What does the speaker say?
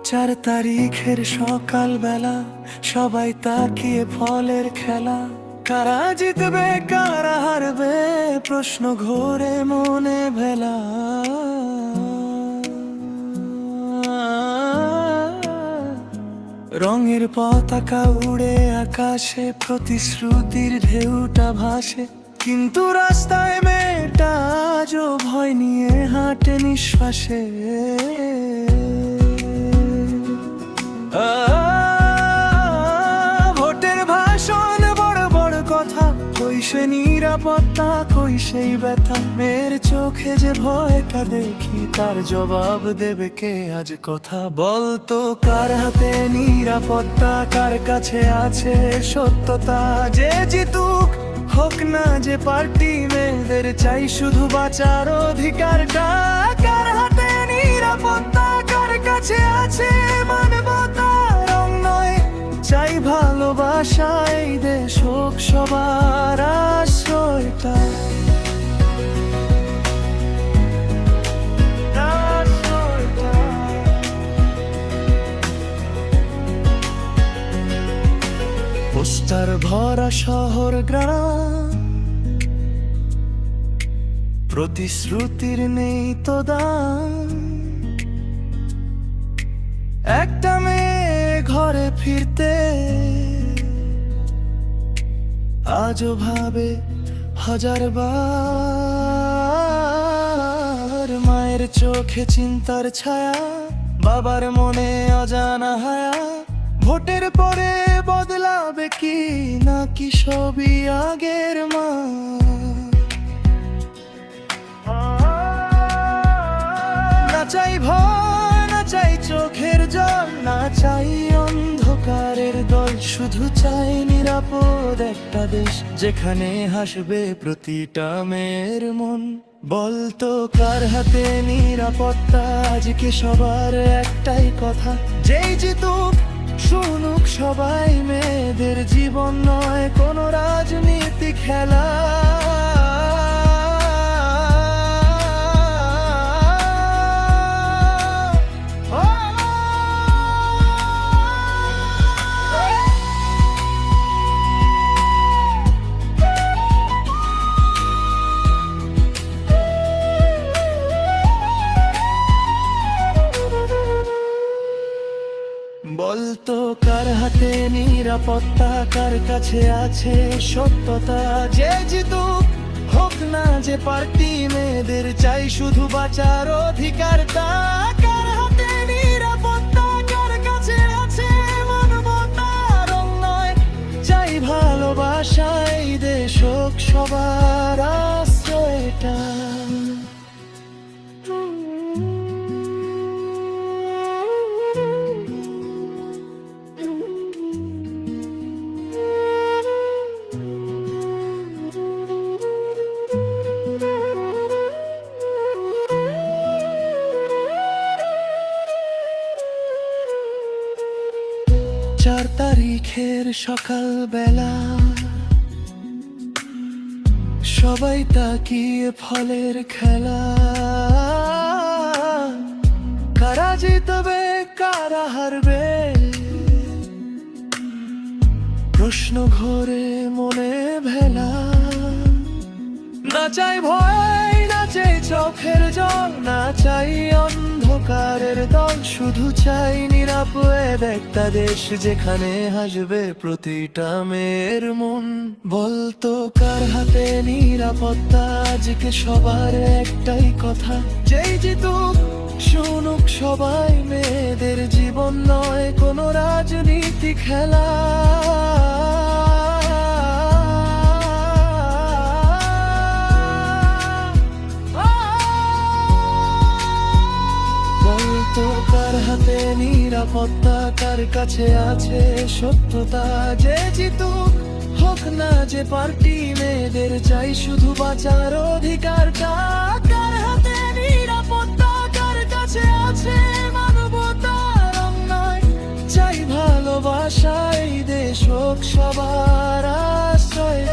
4 তারিখের সকাল বেলা সবাই তাকিয়ে ফলের খেলা। কারা জিতবে কারা হারবে প্রশ্ন ঘোরে মনে ভেলা। রঙের পতাকা উড়ে আকাশে, প্রতিশ্রুতির ঢেউটা ভাসে, কিন্তু রাস্তায় মেয়েটা আজও ভয় নিয়ে হাঁটে নিঃশ্বাসে। ভোটের ভাষণ বড় বড় কথা, কই সে নিরাপত্তা কই সেই ব্যথা। মেয়ের চোখে যে ভয়টা দেখি, তার জবাব দেবে কে আজ কথা। বলতো কার হাতে নিরাপত্তা, কার কাছে আছে সত্যতা। যে জিতুক হোক না যে পার্টি, মেয়েদের চাই শুধু বাঁচার অধিকারটা। কার হাতে নিরাপত্তা, কার কাছে আছে মানবতা। রং নয় চাই ভালোবাসা, এই দেশ হোক সবার আশ্রয়টা। পোস্টার ভরা শহর গ্রাম, প্রতিশ্রুতির নেই তো দাম। একটা মেয়ে ঘরে ফিরতে আজও ভাবে 1000 বার। মায়ের চোখে চিন্তার ছায়া, বাবার মনে অজানা হায়া। ভোটের পরে বদলাবে কি নাকি সবই আগের মা। না চাই ভয়, না চাই চোখের জল, না চাই অন্ধকারের দল। শুধু চাই নিরাপদ একটা দেশ, যেখানে হাসবে প্রতিটা মেয়ের মন। বলতো কার হাতে নিরাপত্তা, আজকে সবার একটাই কথা। যেই জিতুক শুনুক সবাই, মেয়েদের জীবন নয় কোনো রাজনীতি খেলা। বলতো কার হাতে নিরাপত্তা, কার কাছে আছে সত্যতা। যে জিতুক হোক না যে পার্টি, মেয়েদের চাই শুধু বাঁচার অধিকারটা। কার হাতে নিরাপত্তা, কার কাছে আছে মানবতা। রং নয় চাই ভালোবাসা, এই দেশ হোক সবার আশ্রয়টা। তারিখের সকাল বেলা সবাই তাকিয়ে ফলের খেলা। কারা জিতবে কারা হারবে প্রশ্ন ঘোরে মনে ভেলা। না চাই ভয়, না চাই চোখের জল, না চাই অন্ধকারের দল। শুধু চাই নিরাপদ একটা দেশ, যেখানে হাসবে প্রতিটা মেয়ের মন। বলতো কার হাতে নিরাপত্তা, আজকে সবার একটাই কথা। যেই জিতুক শুনুক সবাই, মেয়েদের জীবন নয় কোনো রাজনীতি খেলা। কার হাতে নিরাপত্তা, কার কাছে আছে সত্যতা। যে জিতুক হোক না যে পার্টি, মেয়েদের চাই শুধু বাঁচার অধিকারটা। কার হাতে নিরাপত্তা, কার কাছে আছে মানবতা। রং নয় চাই ভালোবাসা, এই দেশ হোক সবার আশ্রয়।